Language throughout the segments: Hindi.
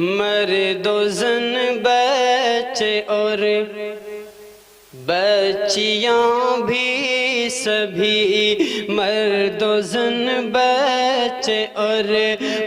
मर्दो ज़न बच्चे और बच्चियाँ भी सभी, मर्दो ज़न बच्चे और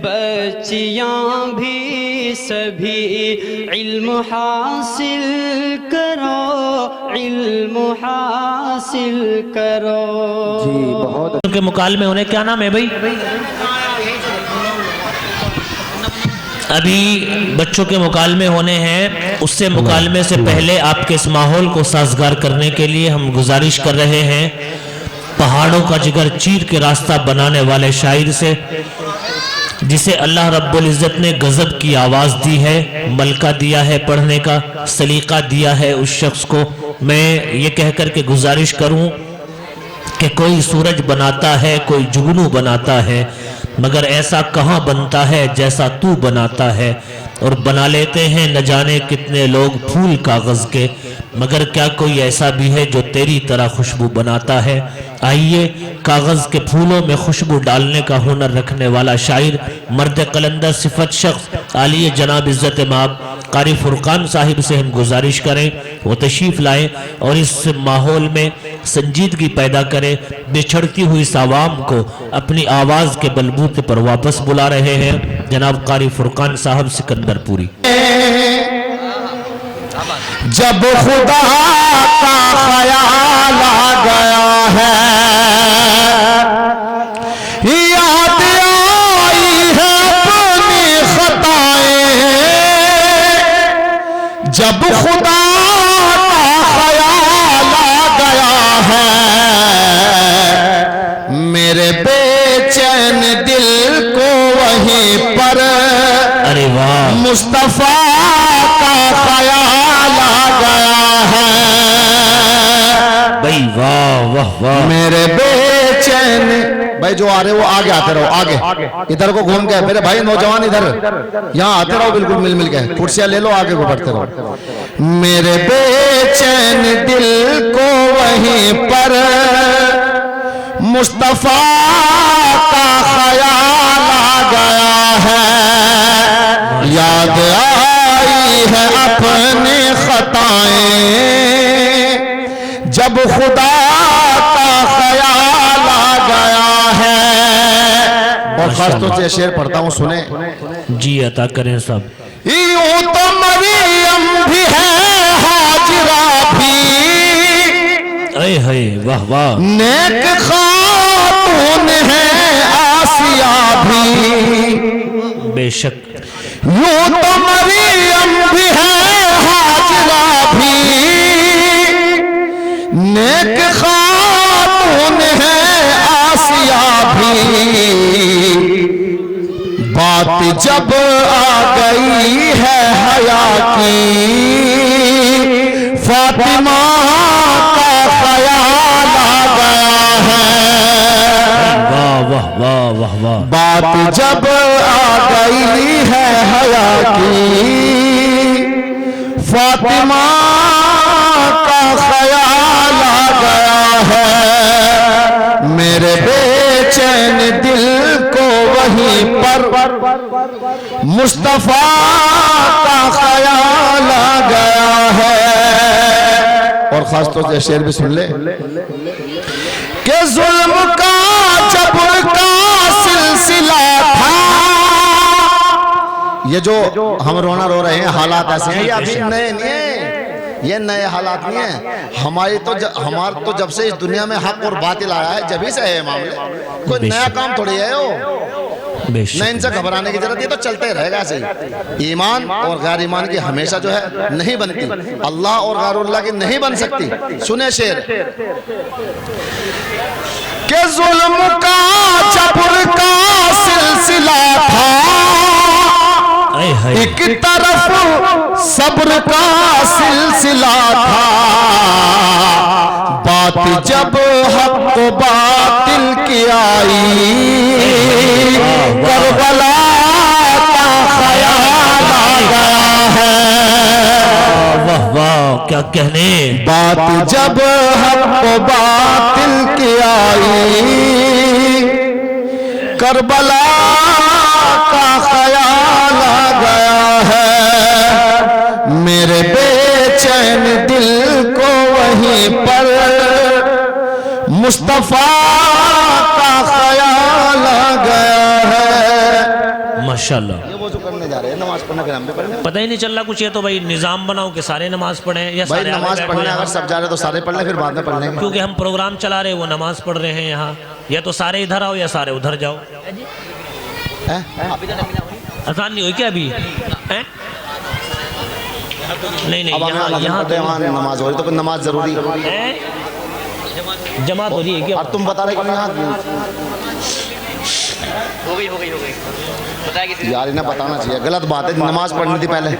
बच्चियाँ भी सभी, इल्म हासिल करो, इल्म हासिल करो। जी बहुत के मुकालमे होने, क्या नाम है भाई? अभी बच्चों के मुकालमे होने हैं, उससे मुकालमे से पहले आपके इस माहौल को साजगार करने के लिए हम गुजारिश कर रहे हैं पहाड़ों का जिगर चीर के रास्ता बनाने वाले शायर से, जिसे अल्लाह रब्बुल इज़्ज़त ने गज़ब की आवाज़ दी है, मलका दिया है, पढ़ने का सलीका दिया है, उस शख्स को मैं ये कह कर के गुजारिश करूं कि कोई सूरज बनाता है, कोई जुगनू बनाता है, मगर ऐसा कहाँ बनता है जैसा तू बनाता है। और बना लेते हैं न जाने कितने लोग फूल कागज़ के, मगर क्या कोई ऐसा भी है जो तेरी तरह खुशबू बनाता है। आइए कागज़ के फूलों में खुशबू डालने का हुनर रखने वाला शायर, मर्द कलंदर सिफत शख्स आलिए जनाब इज़्ज़त माब कारी फुरकान साहिब से हम गुजारिश करें वो तशरीफ़ लाएं और इस माहौल में संजीदगी पैदा करें। बिछड़ती हुई इस आवाम को अपनी आवाज़ के बलबूते पर वापस बुला रहे हैं जनाब कारी फुरकान साहब सिकंदरपुरी। जब खुदा का ख्याल आ गया है, याद आई है अपनी खताएं, जब खुदा का ख्याल आ गया है, मेरे बेचैन दिल को वहीं पर अरे वाह मुस्तफा का ख्याल आ गया है। भाई वाह वाह वाह, मेरे बेचैन भाई जो आ रहे वो आगे आते रहो, आगे इधर को घूम के, मेरे भाई नौजवान इधर यहाँ आते रहो, बिल्कुल मिल मिल के कुर्सियां ले लो, आगे को बढ़ते रहो। मेरे बेचैन दिल को वहीं पर मुस्तफा का ख्याल आ गया है, याद आई है अपनी खताएं, जब खुदा का ख्याल आ गया है। और खासतौर से शेर पढ़ता हूँ, सुने जी अता करें सब। यूं तो मरियम भी है, हाजिरा भी, अरे है वाह वाह, नेक खातून है आसिया भी, बेशक यूं तो मरियम भी है, हाजिरा भी, नेक खातून है आसिया भी, बात जब आ गई है हया की, फातिमा का ख्याल आ गया है। वाह वाह वाह वाह वाह, बात जब आ गई है हया की, फातिमा का ख्याल आ गया है, मेरे बेचैन दिल को वहीं पर मुस्तफा का ख्याल आ गया है। और खासतौर से शेर भी सुन ले कि जुल्म का जबर का सिलसिला था, ये जो हम रोना रो रहे हैं हालात ऐसे हैं, ये अभी नए नहीं है, ये नए हालात नहीं है। हमारा तो जब से इस दुनिया में हक और बातिल आया है जब ही से है मामले, कोई नया काम थोड़ी है वो, न इनसे घबराने की जरूरत, ये तो चलते रहेगा ऐसे ही। ईमान और गैर ईमान की हमेशा जो है नहीं बनती, अल्लाह और गैरुल्लाह की नहीं बन सकती। सुने शेर के जुल्म का जबर का सिलसिला था, एक तरफ सब्र का सिलसिला था, बात जब हक बातिल की आई, करबला का ख्याल आ गया है। वाह वाह क्या कहने, बात जब हक बातिल की आई, करबला का ख्याल आ गया है, मेरे बेचैन दिल को वहीं पर मुस्तफा का ख्याल आ गया है। माशाल्लाह। ये वो जो करने जा रहे हैं नमाज पढ़ने के नाम पे पढ़ने, पता ही नहीं चल रहा कुछ। ये तो भाई निजाम बनाओ कि सारे नमाज पढ़े या भाई सारे आगे नमाज बैठे पढ़ने हैं। अगर सब जा रहे तो सारे पढ़ लें, फिर बाद में पढ़ लेंगे। क्योंकि हम प्रोग्राम चला रहे, वो नमाज पढ़ रहे हैं यहाँ। या तो सारे इधर आओ या सारे उधर जाओ। हैं? आसान नहीं हुई क्या अभी हैं? नहीं नहीं, अब हमें यहाँ अल्लाह यहाँ पढ़ते हैं, वहाँ नमाज हो रही तो फिर नमाज जरूरी है। हैं? जमात हो रही है क्या? और तुम बता रहे क्यों यहाँ हो गई बताया किसी यार इन्हें बताना चाहिए, गलत बात है, नमाज पढ़नी थी पहले।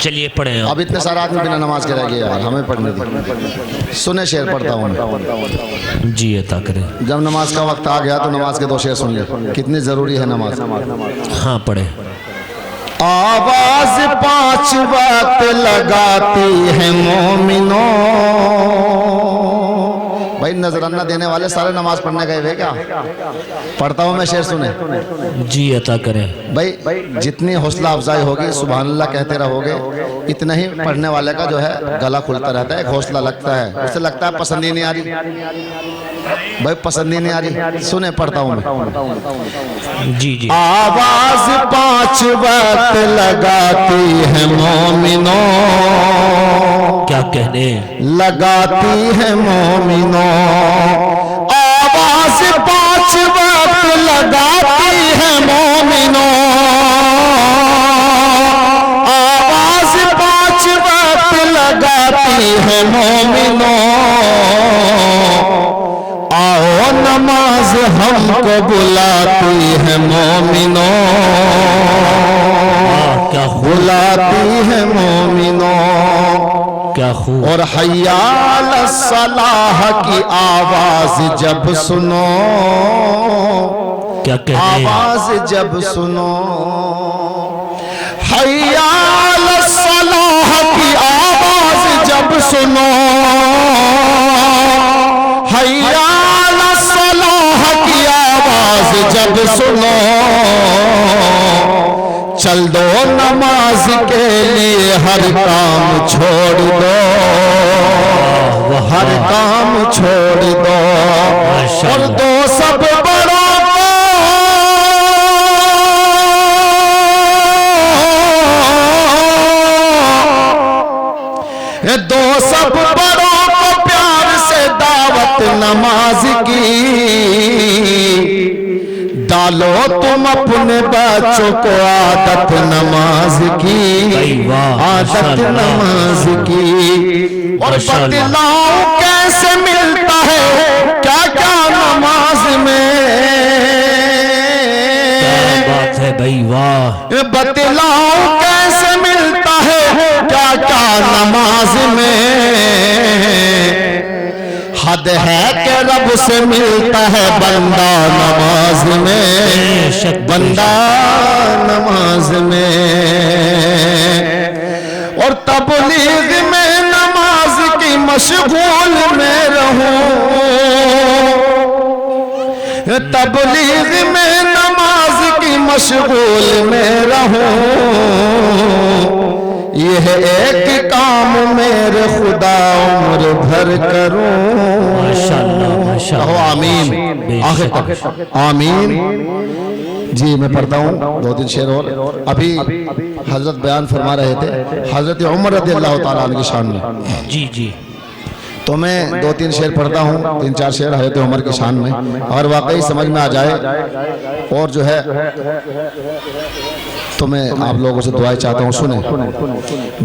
चलिए पढ़े आप। अब इतने सारे आदमी बिना नमाज के रह गए यार, हमें पढ़नी थी। सुने शेर पढ़ता हूँ मैं। जी अता करे। जब नमाज का वक्त आ गया तो नमाज के दो शेर सुन ले, कितनी जरूरी है नमाज। हाँ पढ़े। आवाज 5 वक्त लगाती है मोमिनो। भाई नजराना देने वाले सारे नमाज पढ़ने गए हुए क्या? पढ़ता हूँ मैं शेर, सुने। जी अता करे। भाई जितनी हौसला अफजाई होगी, सुभान अल्लाह कहते रहोगे, इतना ही पढ़ने वाले का जो है गला खुलता रहता है, एक हौसला लगता है। उसे लगता है पसंद ही नहीं आ रही, भाई पसंद ही नहीं आ रही। सुने पढ़ता हूँ मैं। जी जी। आवाज 5 वक्त लगाती है मोमिनो, क्या कहने लगाती है मोमिनो। आवाज 5 वक्त लगाती है मोमिनो। आवाज 5 वक्त लगाती है मोमिनो। आओ नमाज हमको बुलाती है मोमिनो। क्या बुलाती है मोमिनो। क्या खूब। और हय्याल सलाह की आवाज जब सुनो, क्या कहने आवाज जब सुनो, हय्याल सलाह की आवाज जब सुनो, हय्याल सलाह की आवाज जब सुनो, चल दो नमाज के लिए हर काम छोड़ दो, हर काम छोड़ दो। और दो सब बड़ों को, दो सब बड़ों को प्यार से दावत नमाज की। डालो तुम अपने बच्चों को आदत नमाज की, आदत नमाज की। और बतलाओ कैसे मिलता है क्या क्या नमाज में, क्या बात है भाई, वाह। बतलाओ कैसे मिलता है क्या क्या नमाज में। हद है कि रब से मिलता है बंदा नमाज में, बंदा नमाज में। और तबलीग में नमाज की मशगूल में रहूं, तबलीग में नमाज की मशगूल में रहूं। यह एक काम मेरे खुदा उम्र भर करूं। माशाअल्लाह माशाअल्लाह। आमीन, आखिर तक आमीन। जी मैं पढ़ता हूँ 2-3 शेर और। अभी हजरत बयान फरमा रहे थे हजरत उमर रज़ी अल्लाह ताला अन्हु की शान में। जी जी। तो मैं 2-3 शेर पढ़ता हूँ, 3-4 शेर हजरत उमर की शान में, और वाकई समझ में आ जाए और जो है तो मैं आप लोगों से दुआएं चाहता हूँ। सुने।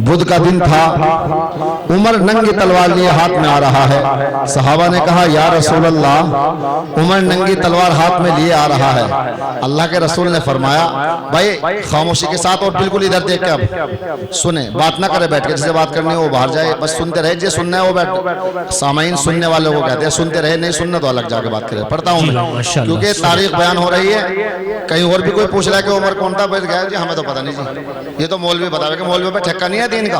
बुध का दिन था, उमर नंगी तलवार लिए हाथ में आ रहा है। सहाबा ने कहा या रसूल अल्लाह, उमर नंगी तलवार हाथ में लिए आ रहा है। अल्लाह के रसूल ने फरमाया भाई खामोशी के साथ और बिल्कुल इधर देख के अब सुने, बात ना करे बैठ के, जिसे बात करनी है वो बाहर जाए, बस सुनते रहे, जो सुनना है वो बैठ। सामाइन सुनने वालों को कहते हैं, सुनते रहे, नहीं सुनना तो अलग जाके बात करे। पढ़ता हूँ मैं क्योंकि तारीख बयान हो रही है, कहीं और भी कोई पूछ रहा है कि उमर कौन था, बैठ गया हमें तो पता नहीं जी, ये तो मौलवी बतावे कि मौलवी पे ठेका नहीं है दीन का।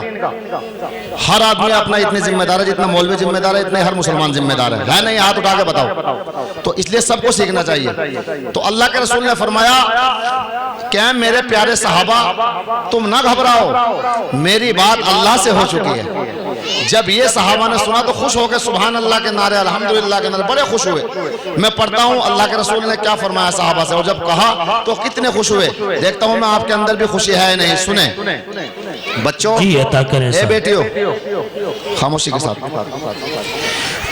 हर आदमी अपना इतनी जिम्मेदार है जितना मौलवी जिम्मेदार है, इतने हर मुसलमान जिम्मेदार है नहीं? हाथ उठा के बताओ। तो इसलिए सबको सीखना चाहिए। तो अल्लाह के रसूल ने फरमाया क्या मेरे प्यारे सहाबा तुम ना घबराओ, मेरी बात अल्लाह से हो चुकी है। जब ये सहाबा ने सुना तो खुश हो गए, सुभान अल्लाह के नारे, अल्हम्दुलिल्लाह के नारे, बड़े खुश हुए। मैं पढ़ता हूँ अल्लाह के रसूल ने क्या फरमाया सहाबा से, और जब कहा तो कितने खुश हुए। देखता हूँ मैं आपके अंदर भी खुशी है नहीं। सुने बच्चों, ए बेटियों, खामोशी के साथ,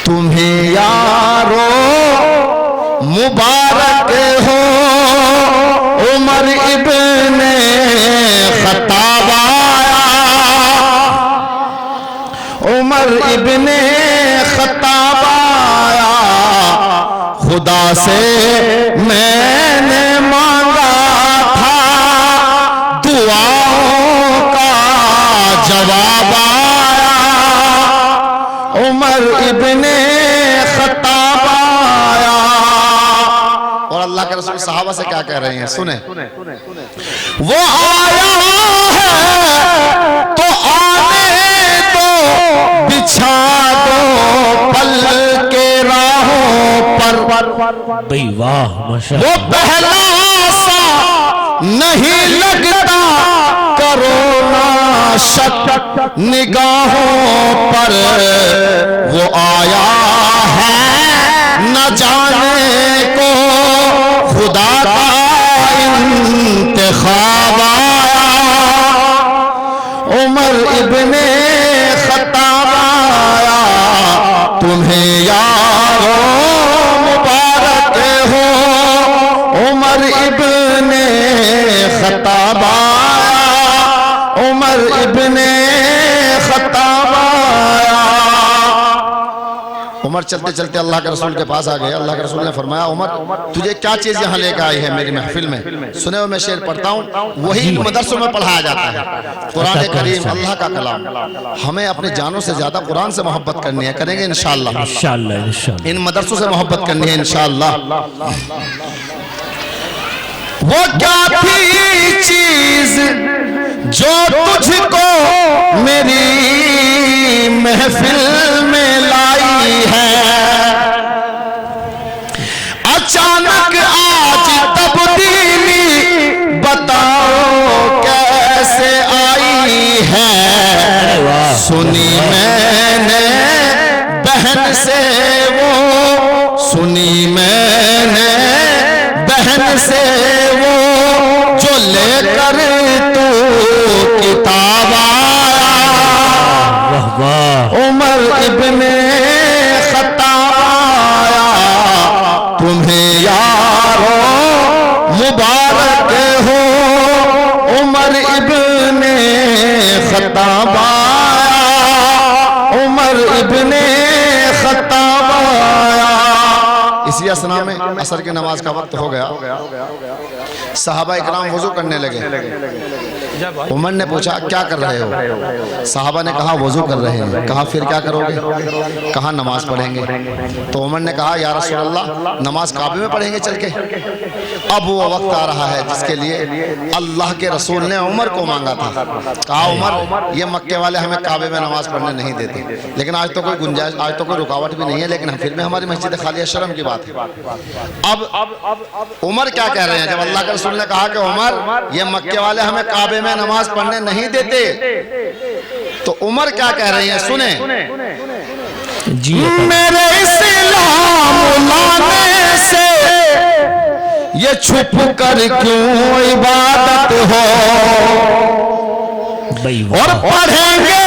तुम्हें यारो मुबारक हो उमर इब्ने खत्ताब आया, उमर इब्ने खत्ताब आया, खुदा से मैंने मांगा था दुआओं का जवाब आया, उमर इब्ने खत्ताब आया। और अल्लाह के रसूल सहाबा से क्या कह रहे हैं, सुने। वो आया है तो आने दो, बिछा दो पल के राहों पर। भाई वाह माशाअल्लाह। वो पहला सा नहीं लगता, करो ना शक निगाहों पर। वो आया है न जाने को खुदा का इंतखाब आया, उमर इब्ने खत्ताब आया, तुम्हें यारो मुबारक हो उमर इब्ने खत्ताब आया, उमर इब्ने खत्ताब आया। उमर चलते चलते अल्लाह के रसूल के पास आ गए। अल्लाह के रसूल ने फरमाया उमर तुझे क्या चीज यहाँ लेकर आई है मेरी महफिल में। सुने हो मैं शेर पढ़ता हूँ, वही मदरसों में पढ़ाया जाता है। कुरान करीम अल्लाह का कलाम, हमें अपने जानों से ज्यादा कुरान से मोहब्बत करनी है, करेंगे इंशाअल्लाह। इंशाअल्लाह इन मदरसों से मोहब्बत करनी है इंशाअल्लाह। वो क्या थी चीज जो तुझको मेरी महफिल में लाई है, अचानक आज तब्दीली बताओ कैसे आई है। सुनी मैंने बहन से वो, सुनी मैंने बहन से वो, जो लेकर तू किताब आया, उमर इब्ने खत्ताब आया, तुम्हें यारो मुबारक हो उमर इब्ने खत्ताब आया, उमर इब्ने खत्ताब आया। इसी असना में असर की नमाज का वक्त हो गया। सहाबा इकराम वुजू करने लगे। उमर ने पूछा क्या कर रहे हो? सहाबा ने कहा वुजू कर रहे हैं। कहा फिर क्या करोगे? कहा नमाज पढ़ेंगे। तो उमर ने कहा या रसूल अल्लाह नमाज काबे में पढ़ेंगे चल के। अब वो वक्त आ रहा है जिसके लिए अल्लाह के रसूल ने उमर को मांगा था। कहा उमर ये मक्के वाले हमें काबे में नमाज पढ़ने नहीं देते, लेकिन आज तो कोई गुंजाइश, आज तो कोई रुकावट भी नहीं है, लेकिन फिर भी हमारी मस्जिद खाली है, शर्म की बात है। अब उमर क्या कह रहे हैं? जब अल्लाह के रसूल ने कहा कि उमर ये मक्के वाले हमें काबे में नमाज पढ़ने नहीं देते, तो उमर क्या कह रही हैं, सुने जी। मेरे इस्लाम लाने से ये छुप कर क्यों इबादत हो, और पढ़ेंगे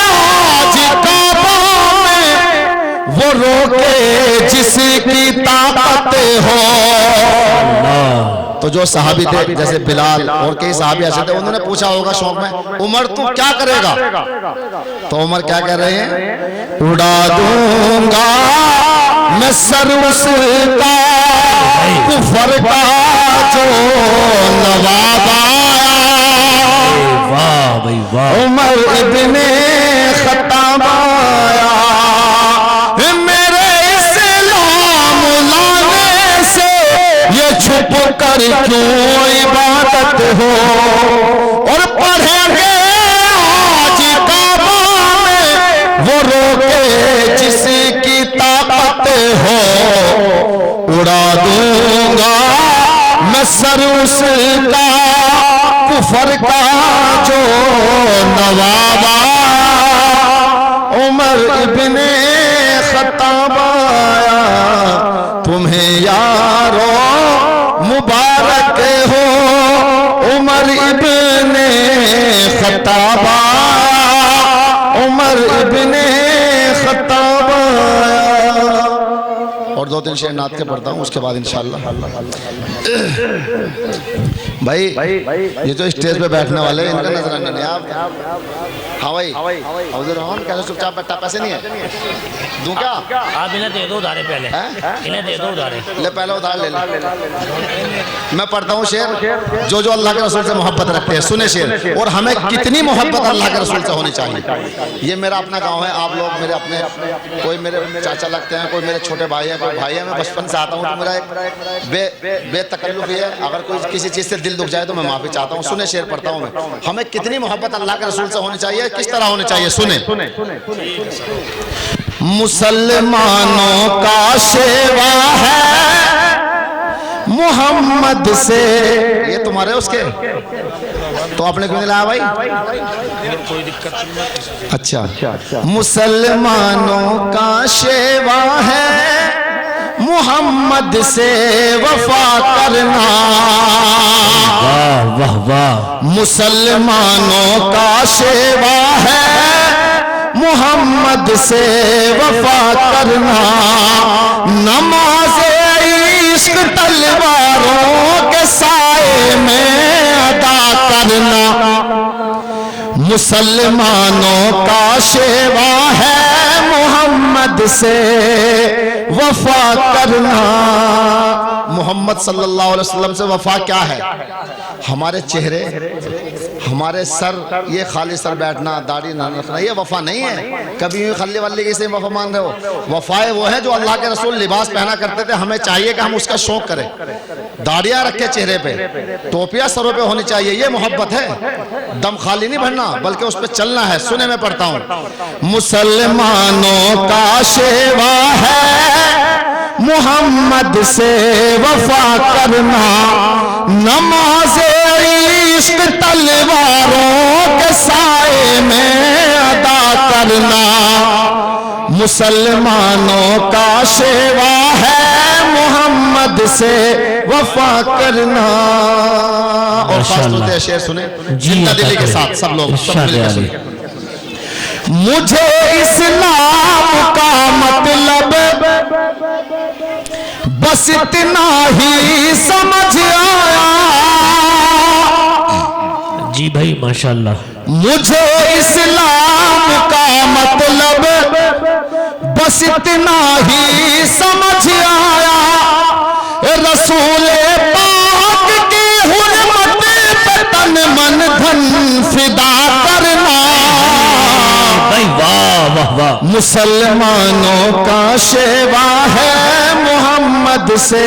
आज काबा में वो रोके जिसकी ताकत हो। तो जो सहाबी थे जैसे बिलाल और कई सहाबी ऐसे थे, उन्होंने पूछा होगा शौक में उमर तू क्या करेगा? तो उमर क्या कह रहे हैं? उड़ा दूंगा मैं सर उसका कुफर का जो नवाब आया। वाह भाई वाह। उमर इब्ने खत्ताब आया, मेरे इस्लाम लाने से ये छुप कर क्यों इबादत मुबारकत हो। और पढ़ेंगे आज काबा में वो रोके जिसकी ताकत हो। उड़ा दूंगा मैं सर उसका कुफर का जो नवाबा। उमर इब्ने खत्ताब आया तुम्हें यारो मुबारक हो। उमर इब्ने खत्ताब आया, उमर इब्ने खत्ताब आया। और 2-3 शेर नात के पढ़ता हूँ, उसके बाद इंशाअल्लाह। भाई ये जो स्टेज पे बैठने वाले हैं इनका नजराना नहीं आप। हाँ भाई हौजूर रहमान कैसे चुपचाप बैठा, पैसे नहीं है दूं क्या? आप इन्हें दे दो उधारे, पहले इन्हें दे दो उधारे। ले पहले उधार ले ले। मैं पढ़ता हूँ शेर जो अल्लाह के रसूल से मोहब्बत रखते हैं। सुने शेर। और हमें कितनी मोहब्बत अल्लाह के रसूल से होनी चाहिए। ये मेरा अपना गाँव है, आप लोग मेरे अपने, कोई मेरे चाचा लगते हैं, कोई मेरे छोटे भाई है, कोई भाई है। मैं बचपन से आता हूँ तो मेरा एक बेतकल्लुफ़ी है। अगर कोई किसी चीज़ से दिल दुख जाए तो मैं माफ़ी चाहता हूँ। सुने शेर पढ़ता हूँ मैं। हमें कितनी मोहब्बत अल्लाह के रसूल से होनी चाहिए, किस तरह होनी चाहिए, सुने। मुसलमानों का शेवा है मोहम्मद से। ये तुम्हारे उसके तो आपने क्यों नहीं लाया भाई? कोई दिक्कत। अच्छा, मुसलमानों का शेवा है मोहम्मद से वफा करना। वाह वाह वाह। मुसलमानों का शेवा है मोहम्मद से वफा करना। नमाज इश्क तलवारों के साए में अदा करना। मुसलमानों का शेवा है मोहम्मद से वफा करना। मोहम्मद सल्लल्लाहु अलैहि वसल्लम से वफा क्या है? हमारे चेहरे, हमारे सर, ये खाली सर बैठना, दाढ़ी ना रखना, ये वफा नहीं है। कभी खाली वाली किसी वफा मान रहे हो? वफाए वो है जो अल्लाह के रसूल लिबास पहना करते थे। हमें चाहिए कि हम उसका शौक करें। दाढ़ियां रखे चेहरे पे, टोपियां सरों पे होनी चाहिए, ये मोहब्बत है। दम खाली नहीं भरना बल्कि उस पर चलना है। सुने मैं पढ़ता हूँ। मुसलमानों का शेवा है मोहम्मद से वफा करना। नमाज इश्क तलवारों के साए में अदा करना। मुसलमानों का शेवा है मोहम्मद से वफा करना। और खास तौर से शेर सुने जिंदा दिली के साथ, सब लोग सब मिलकर सुने। मुझे इस्लाम का मतलब बस इतना ही समझ आया। जी भाई माशाल्लाह। मुझे इस्लाम का मतलब बस इतना ही समझ आया। रसूल पाक की हुर्मत पे तन मन धन फिदा करना। वाह वाह वाह। मुसलमानों का शेवा है मोहम्मद से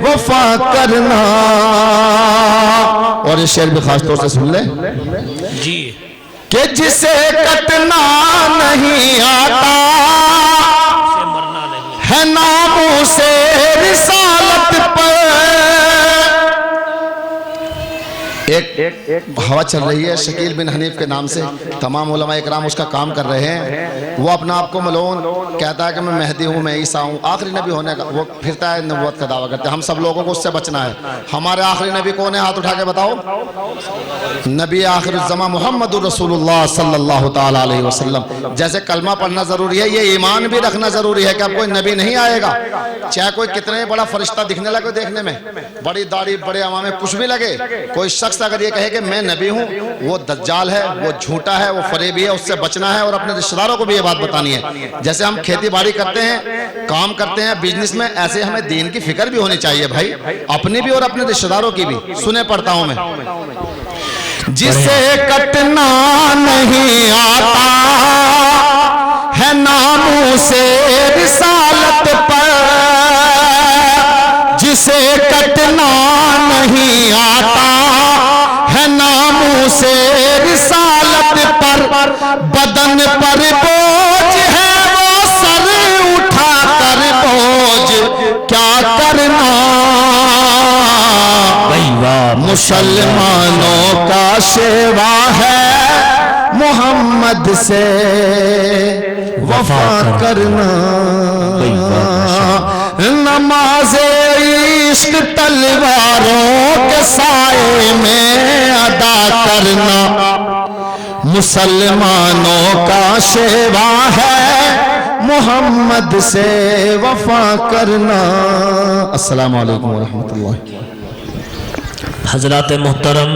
वफा करना। और ये शेर भी खास तौर से सुन ले जी। कि जिसे कटना नहीं आता मरना नहीं है नामों से रिसालत पर। एक हवा चल रही है शकील बिन हनीफ के नाम से। तमाम उलमा इकराम उसका काम कर रहे हैं। वो अपना आपको मलोन कहता है कि मैं मेहदी हूँ, मैं ईसा हूँ, आखिरी नबी होने का वो फिरता है, नबूवत का दावा करता है। हम सब लोगों को उससे बचना है। हमारे आखिरी नबी कौन है? हाथ उठा के बताओ। नबी आखिरुज़्ज़मा मुहम्मदुर रसूलुल्लाह सल्लल्लाहु ताला अलैहि वसल्लम। जैसे कलमा पढ़ना जरूरी है, ये ईमान भी रखना जरूरी है कि अब कोई नबी नहीं आएगा, चाहे कोई कितने बड़ा फरिश्ता दिखने लगे देखने में, बड़ी दाढ़ी बड़े अमामे कुछ भी लगे, कोई शख्स अगर ये कहे कि मैं नबी हूँ, वो दज्जाल है, वो झूठा है, वो फरेबी है, उससे बचना है। और अपने रिश्तेदारों को भी ये बात बतानी है। जैसे हम खेती बाड़ी करते हैं, काम करते हैं बिजनेस में, ऐसे हमें दीन की फिक्र भी होनी चाहिए भाई, अपनी भी और अपने रिश्तेदारों की भी। सुने पढ़ता हूं मैं। जिसे कटना नहीं आता है नामों से रिसालत पर। जिसे कटना नहीं आता बदन पर बोझ है वो सर उठा कर बोझ क्या करना। मुसलमानों का सेवा है मोहम्मद से वफा करना। नमाज़े इश्क तलवारों के साए में अदा करना। मुसलमानों का सेवा है मोहम्मद से वफा करना। अस्सलामु अलैकुम व रहमतुल्लाह। हजरात मोहतरम